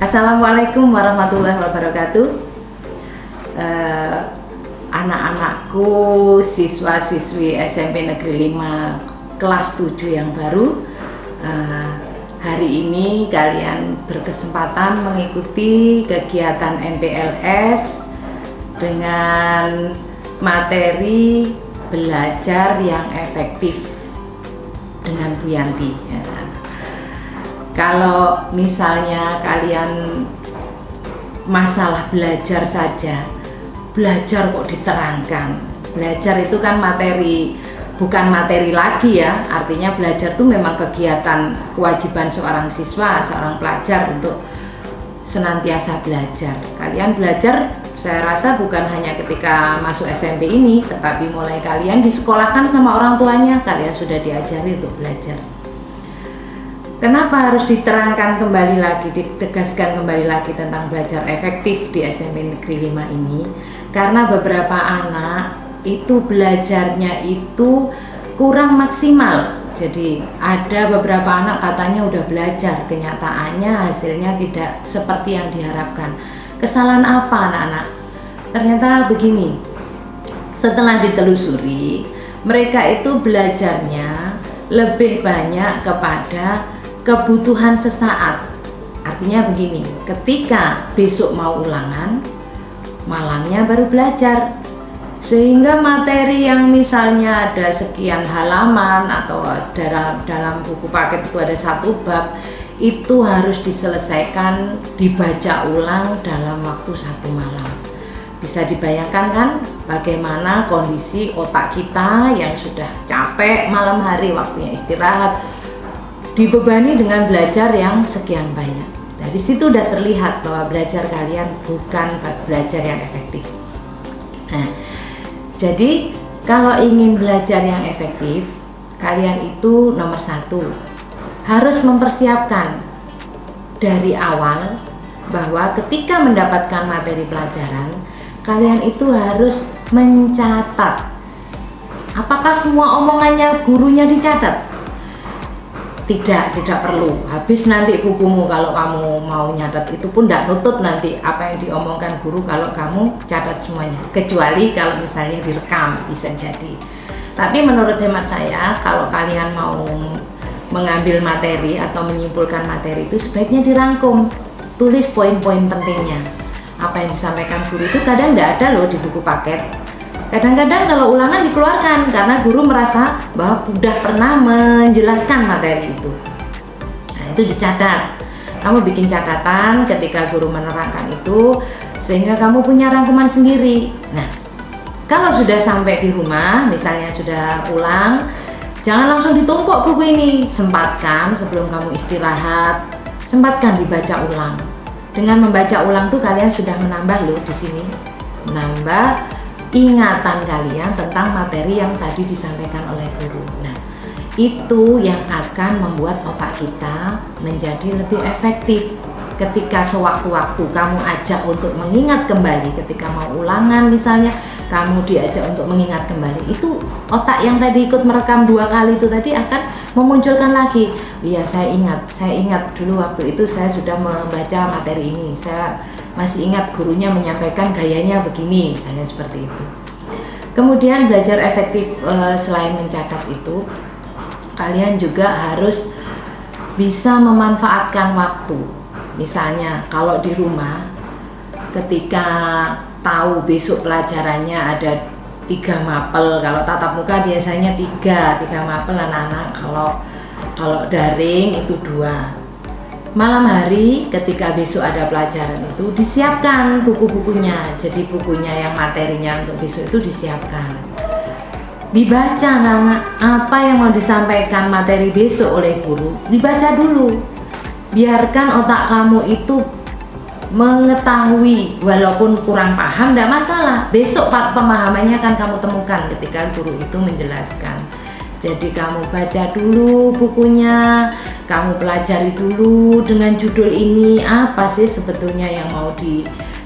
Assalamualaikum warahmatullahi wabarakatuh. Anak-anakku, siswa-siswi SMP Negeri 5 kelas 7 yang baru, hari ini kalian berkesempatan mengikuti kegiatan MPLS dengan materi belajar yang efektif dengan Bu Yanti. Kalau misalnya kalian masalah belajar saja, belajar kok diterangkan. Belajar itu kan materi, bukan materi lagi ya. Artinya belajar itu memang kegiatan kewajiban seorang siswa, seorang pelajar untuk senantiasa belajar. Kalian belajar, saya rasa bukan hanya ketika masuk SMP ini, tetapi mulai kalian disekolahkan sama orang tuanya, kalian sudah diajari untuk belajar. Kenapa harus diterangkan kembali lagi, ditegaskan kembali lagi tentang belajar efektif di SMP Negeri 5 ini? Karena beberapa anak itu belajarnya itu kurang maksimal. Jadi ada beberapa anak katanya udah belajar, kenyataannya hasilnya tidak seperti yang diharapkan. Kesalahan apa anak-anak? Ternyata begini, setelah ditelusuri, mereka itu belajarnya lebih banyak kepada kebutuhan sesaat. Artinya begini, ketika besok mau ulangan, malamnya baru belajar, sehingga materi yang misalnya ada sekian halaman atau dalam buku paket itu ada satu bab, itu harus diselesaikan, dibaca ulang dalam waktu satu malam. Bisa dibayangkan kan bagaimana kondisi otak kita yang sudah capek malam hari, waktunya istirahat, dibebani dengan belajar yang sekian banyak. Dari situ udah terlihat bahwa belajar kalian bukan belajar yang efektif. Nah, jadi kalau ingin belajar yang efektif, kalian itu nomor satu harus mempersiapkan dari awal bahwa ketika mendapatkan materi pelajaran, kalian itu harus mencatat. Apakah semua omongannya gurunya dicatat? Tidak perlu. Habis nanti bukumu kalau kamu mau nyatat itu pun tidak nutut nanti apa yang diomongkan guru kalau kamu catat semuanya. Kecuali kalau misalnya direkam, bisa jadi. Tapi menurut hemat saya, kalau kalian mau mengambil materi atau menyimpulkan materi itu sebaiknya dirangkum. Tulis poin-poin pentingnya. Apa yang disampaikan guru itu kadang tidak ada loh di buku paket. Kadang-kadang kalau ulangan dikeluarkan karena guru merasa bahwa sudah pernah menjelaskan materi itu. Nah, itu dicatat. Kamu bikin catatan ketika guru menerangkan itu sehingga kamu punya rangkuman sendiri. Nah, kalau sudah sampai di rumah, misalnya sudah pulang, jangan langsung ditumpuk buku ini. Sempatkan sebelum kamu istirahat, sempatkan dibaca ulang. Dengan membaca ulang tuh kalian sudah menambah loh di sini. Menambah ingatan kalian tentang materi yang tadi disampaikan oleh guru. Nah, itu yang akan membuat otak kita menjadi lebih efektif. Ketika sewaktu-waktu kamu ajak untuk mengingat kembali, ketika mau ulangan misalnya, kamu diajak untuk mengingat kembali, itu otak yang tadi ikut merekam 2 kali itu tadi akan memunculkan lagi. Iya, saya ingat dulu waktu itu saya sudah membaca materi ini, saya masih ingat gurunya menyampaikan gayanya begini, misalnya seperti itu. Kemudian belajar efektif, selain mencatat itu, kalian juga harus bisa memanfaatkan waktu. Misalnya kalau di rumah, ketika tahu besok pelajarannya ada 3 mapel, kalau tatap muka biasanya 3 mapel anak-anak, kalau daring itu 2. Malam hari ketika besok ada pelajaran itu disiapkan buku-bukunya. Jadi bukunya yang materinya untuk besok itu disiapkan. Dibaca anak-anak, apa yang mau disampaikan materi besok oleh guru, dibaca dulu. Biarkan otak kamu itu mengetahui, walaupun kurang paham tidak masalah. Besok pemahamannya akan kamu temukan ketika guru itu menjelaskan. Jadi kamu baca dulu bukunya, kamu pelajari dulu dengan judul ini, apa sih sebetulnya yang mau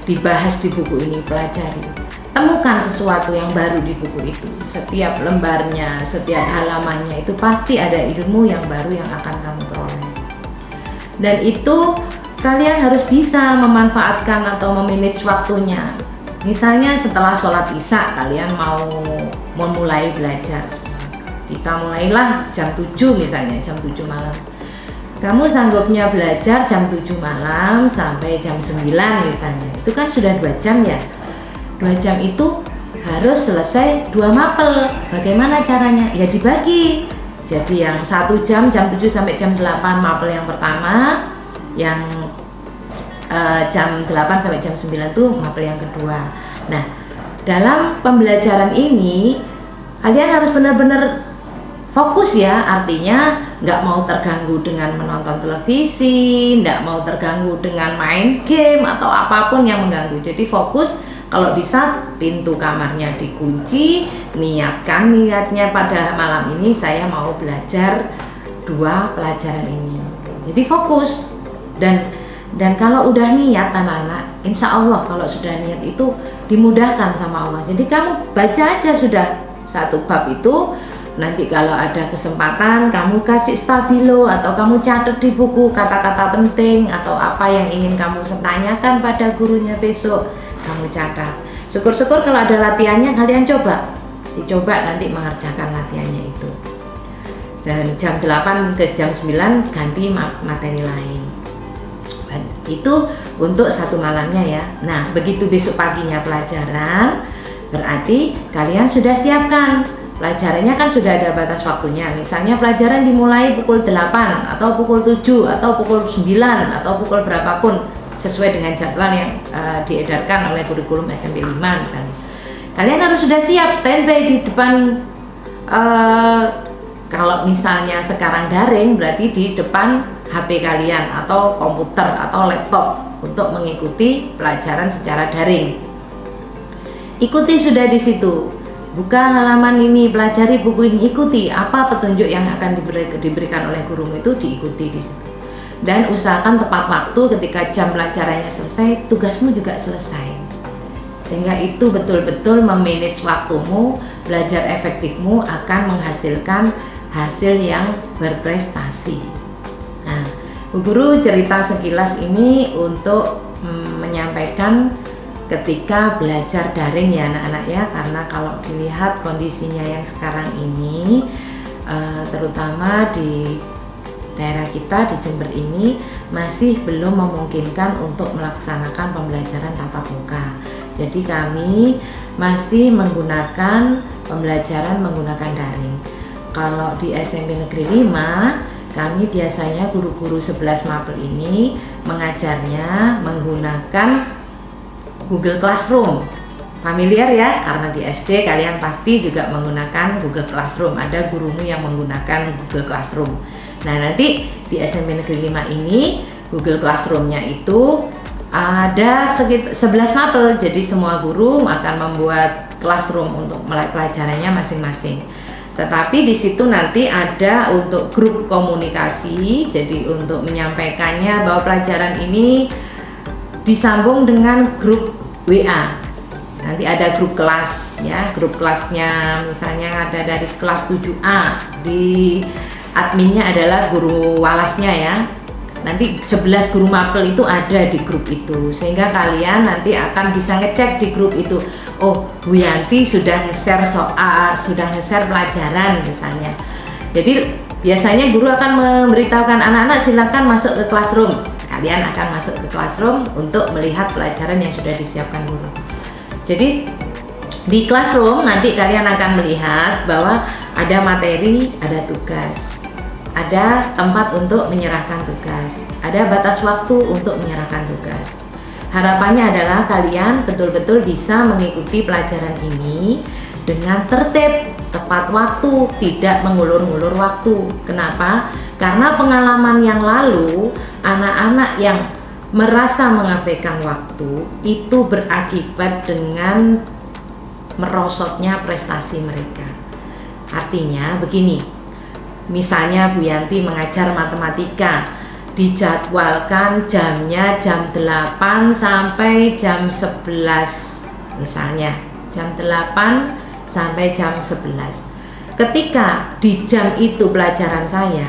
dibahas di buku ini, pelajari. Temukan sesuatu yang baru di buku itu. Setiap lembarnya, setiap halamannya itu pasti ada ilmu yang baru yang akan kamu peroleh. Dan itu kalian harus bisa memanfaatkan atau memanage waktunya. Misalnya setelah sholat isya kalian mau memulai belajar, kita mulailah jam 7 misalnya, jam 7 malam. Kamu sanggupnya belajar jam 7 malam sampai jam 9 misalnya, itu kan sudah 2 jam ya. 2 jam itu harus selesai 2 mapel. Bagaimana caranya? Ya dibagi. Jadi yang 1 jam 7 sampai jam 8 mapel yang pertama, yang jam 8 sampai jam 9 tuh mapel yang kedua. Nah, dalam pembelajaran ini kalian harus benar-benar fokus ya, artinya nggak mau terganggu dengan menonton televisi, nggak mau terganggu dengan main game atau apapun yang mengganggu. Jadi fokus, kalau bisa pintu kamarnya dikunci, niatnya pada malam ini saya mau belajar 2 pelajaran ini. Jadi fokus, dan kalau udah niat anak-anak, insya Allah kalau sudah niat itu dimudahkan sama Allah. Jadi kamu baca aja sudah 1 bab itu. Nanti kalau ada kesempatan kamu kasih stabilo atau kamu catat di buku kata-kata penting atau apa yang ingin kamu tanyakan pada gurunya besok, kamu catat. Syukur-syukur kalau ada latihannya kalian dicoba nanti mengerjakan latihannya itu. Dan jam 8 ke jam 9 ganti materi lain. Itu untuk 1 malamnya ya. Nah, begitu besok paginya pelajaran, berarti kalian sudah siapkan. Pelajarannya kan sudah ada batas waktunya. Misalnya pelajaran dimulai pukul 8 atau pukul 7 atau pukul 9 atau pukul berapapun sesuai dengan jadwal yang diedarkan oleh kurikulum SMP 5 misalnya. Kalian harus sudah siap standby di depan, kalau misalnya sekarang daring berarti di depan HP kalian atau komputer atau laptop untuk mengikuti pelajaran secara daring. Ikuti sudah di situ. Buka halaman ini, pelajari buku ini, ikuti apa petunjuk yang akan diberikan oleh gurumu itu, diikuti di situ. Dan usahakan tepat waktu ketika jam pelajarannya selesai, tugasmu juga selesai. Sehingga itu betul-betul memanage waktumu, belajar efektifmu akan menghasilkan hasil yang berprestasi. Nah, Bu Guru cerita sekilas ini untuk menyampaikan ketika belajar daring ya anak-anak ya, karena kalau dilihat kondisinya yang sekarang ini terutama di daerah kita di Jember ini masih belum memungkinkan untuk melaksanakan pembelajaran tatap muka. Jadi kami masih menggunakan pembelajaran menggunakan daring. Kalau di SMP Negeri 5 kami biasanya guru-guru 11 mapel ini mengajarnya menggunakan Google Classroom. Familiar ya, karena di SD kalian pasti juga menggunakan Google Classroom. Ada gurumu yang menggunakan Google Classroom. Nah, nanti di SMP Negeri 5 ini Google Classroom-nya itu ada sekitar 11 mapel. Jadi semua guru akan membuat classroom untuk pelajarannya masing-masing. Tetapi di situ nanti ada untuk grup komunikasi. Jadi untuk menyampaikannya bahwa pelajaran ini disambung dengan grup WA. Nanti ada grup kelas ya, grup kelasnya misalnya ada dari kelas 7A, di adminnya adalah guru walasnya ya. Nanti 11 guru mapel itu ada di grup itu, sehingga kalian nanti akan bisa ngecek di grup itu, oh Bu Yanti sudah nge-share soal, sudah nge-share pelajaran misalnya. Jadi biasanya guru akan memberitahukan anak-anak silakan masuk ke classroom. Kalian akan masuk ke classroom untuk melihat pelajaran yang sudah disiapkan guru. Jadi di classroom nanti kalian akan melihat bahwa ada materi, ada tugas, ada tempat untuk menyerahkan tugas, ada batas waktu untuk menyerahkan tugas. Harapannya adalah kalian betul-betul bisa mengikuti pelajaran ini dengan tertib, tepat waktu, tidak mengulur-ngulur waktu. Kenapa? Karena pengalaman yang lalu, anak-anak yang merasa mengabaikan waktu itu berakibat dengan merosotnya prestasi mereka. Artinya begini, misalnya Bu Yanti mengajar matematika, dijadwalkan jamnya jam 8 sampai jam 11 misalnya, jam 8 sampai jam 11. Ketika di jam itu pelajaran saya,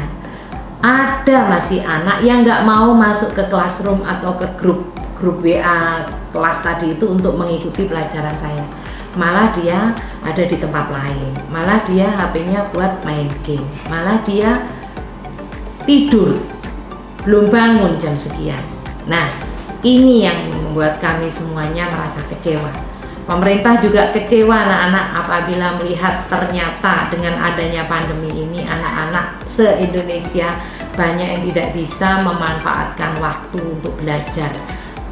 ada masih anak yang nggak mau masuk ke classroom atau ke grup WA kelas tadi itu untuk mengikuti pelajaran saya. Malah dia ada di tempat lain, malah dia HP-nya buat main game, malah dia tidur, belum bangun jam sekian. Nah, ini yang membuat kami semuanya merasa kecewa. Pemerintah juga kecewa anak-anak apabila melihat ternyata dengan adanya pandemi ini anak-anak se-Indonesia banyak yang tidak bisa memanfaatkan waktu untuk belajar,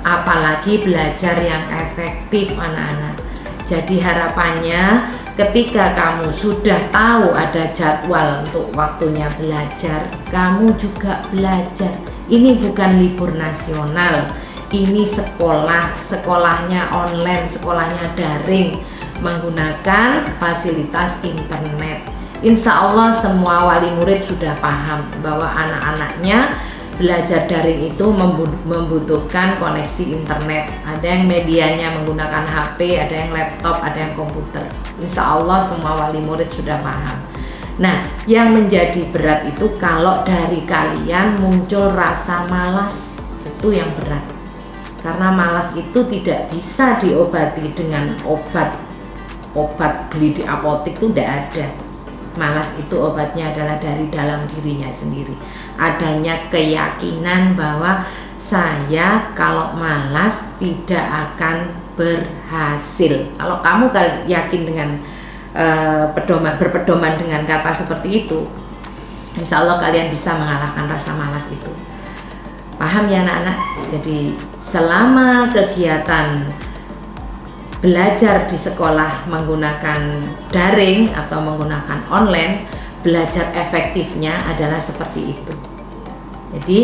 apalagi belajar yang efektif anak-anak. Jadi harapannya ketika kamu sudah tahu ada jadwal untuk waktunya belajar, kamu juga belajar. Ini bukan libur nasional, ini sekolahnya online, sekolahnya daring menggunakan fasilitas internet. Insya Allah semua wali murid sudah paham bahwa anak-anaknya belajar daring itu membutuhkan koneksi internet. Ada yang medianya menggunakan HP, ada yang laptop, ada yang komputer. Insya Allah semua wali murid sudah paham. Nah, yang menjadi berat itu kalau dari kalian muncul rasa malas, itu yang berat. Karena malas itu tidak bisa diobati dengan obat beli di apotek itu tidak ada. Malas itu obatnya adalah dari dalam dirinya sendiri. Adanya keyakinan bahwa saya kalau malas tidak akan berhasil. Kalau kamu yakin dengan berpedoman dengan kata seperti itu, insya Allah kalian bisa mengalahkan rasa malas itu. Paham ya anak-anak? Jadi selama kegiatan belajar di sekolah menggunakan daring atau menggunakan online, belajar efektifnya adalah seperti itu. Jadi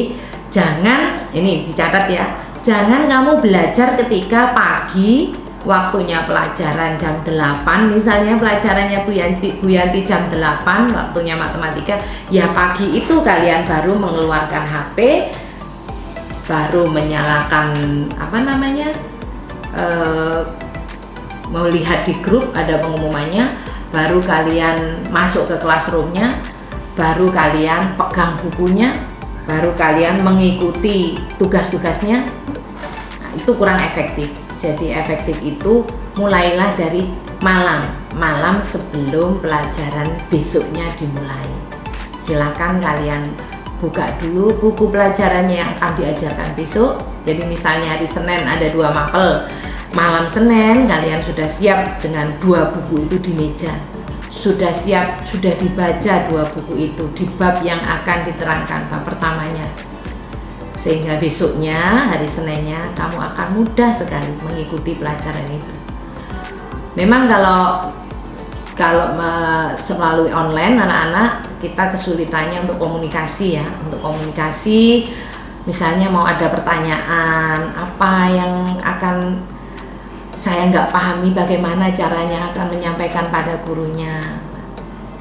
jangan, ini dicatat ya, jangan kamu belajar ketika pagi waktunya pelajaran jam 8, misalnya pelajarannya Bu Yanti jam 8 waktunya matematika, ya pagi itu kalian baru mengeluarkan HP, baru menyalakan melihat di grup ada pengumumannya, baru kalian masuk ke classroomnya, baru kalian pegang bukunya, baru kalian mengikuti tugas-tugasnya. Nah, itu kurang efektif. Jadi efektif itu mulailah dari malam sebelum pelajaran besoknya dimulai. Silakan kalian buka dulu buku pelajarannya yang akan diajarkan besok. Jadi misalnya hari Senin ada 2 mapel, malam Senin kalian sudah siap dengan 2 buku itu di meja, sudah siap, sudah dibaca 2 buku itu di bab yang akan diterangkan, bab pertamanya, sehingga besoknya hari Seninnya kamu akan mudah sekali mengikuti pelajaran itu. Memang kalau melalui online anak-anak kita kesulitannya untuk komunikasi ya, untuk komunikasi misalnya mau ada pertanyaan apa yang akan saya nggak pahami, bagaimana caranya akan menyampaikan pada gurunya,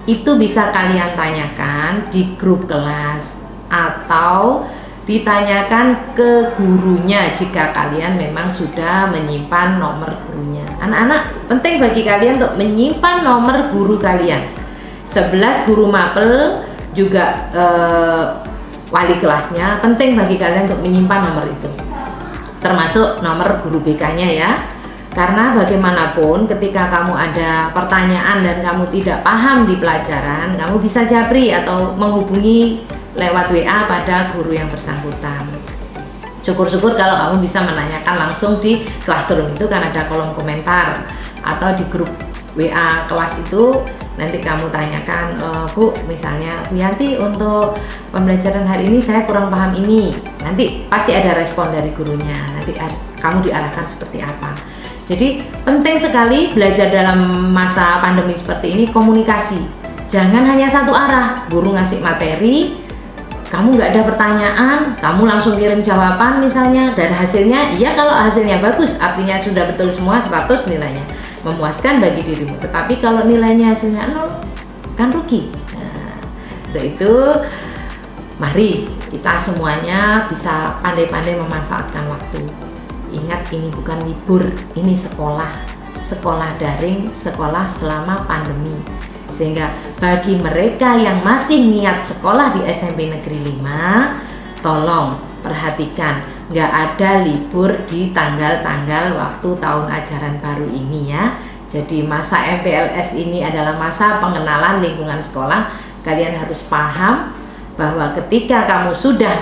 itu bisa kalian tanyakan di grup kelas atau ditanyakan ke gurunya jika kalian memang sudah menyimpan nomor gurunya. Anak-anak, penting bagi kalian untuk menyimpan nomor guru kalian. 11 guru mapel juga wali kelasnya, penting bagi kalian untuk menyimpan nomor itu, termasuk nomor guru BK-nya ya. Karena bagaimanapun ketika kamu ada pertanyaan dan kamu tidak paham di pelajaran, kamu bisa japri atau menghubungi lewat WA pada guru yang bersangkutan. Syukur-syukur kalau kamu bisa menanyakan langsung di classroom, itu kan ada kolom komentar, atau di grup WA kelas itu nanti kamu tanyakan, Bu, misalnya Bu Yanti untuk pembelajaran hari ini saya kurang paham ini, nanti pasti ada respon dari gurunya, nanti kamu diarahkan seperti apa. Jadi penting sekali belajar dalam masa pandemi seperti ini, komunikasi. Jangan hanya satu arah, guru ngasih materi, kamu nggak ada pertanyaan, kamu langsung kirim jawaban misalnya, dan hasilnya, iya kalau hasilnya bagus, artinya sudah betul semua 100 nilainya, memuaskan bagi dirimu. Tetapi kalau nilainya hasilnya 0, kan rugi. Nah, untuk itu mari kita semuanya bisa pandai-pandai memanfaatkan waktu. Ingat, ini bukan libur, ini sekolah daring, sekolah selama pandemi, Sehingga bagi mereka yang masih niat sekolah di SMP Negeri 5, tolong perhatikan, nggak ada libur di tanggal-tanggal waktu tahun ajaran baru ini ya. Jadi masa MPLS ini adalah masa pengenalan lingkungan sekolah. Kalian harus paham bahwa ketika kamu sudah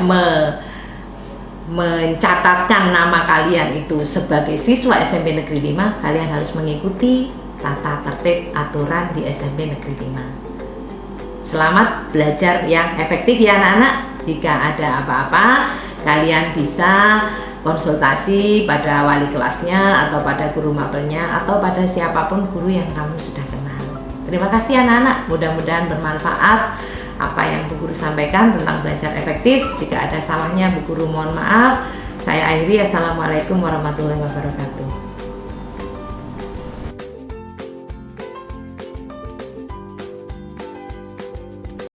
mencatatkan nama kalian itu sebagai siswa SMP Negeri 5, kalian harus mengikuti tata tertib aturan di SMP Negeri 5. Selamat belajar yang efektif ya anak-anak. Jika ada apa-apa, kalian bisa konsultasi pada wali kelasnya atau pada guru mapelnya atau pada siapapun guru yang kamu sudah kenal. Terima kasih anak-anak, mudah-mudahan bermanfaat apa yang Bu Guru sampaikan tentang belajar efektif. Jika ada salahnya Bu Guru mohon maaf. Saya akhiri, assalamualaikum warahmatullahi wabarakatuh.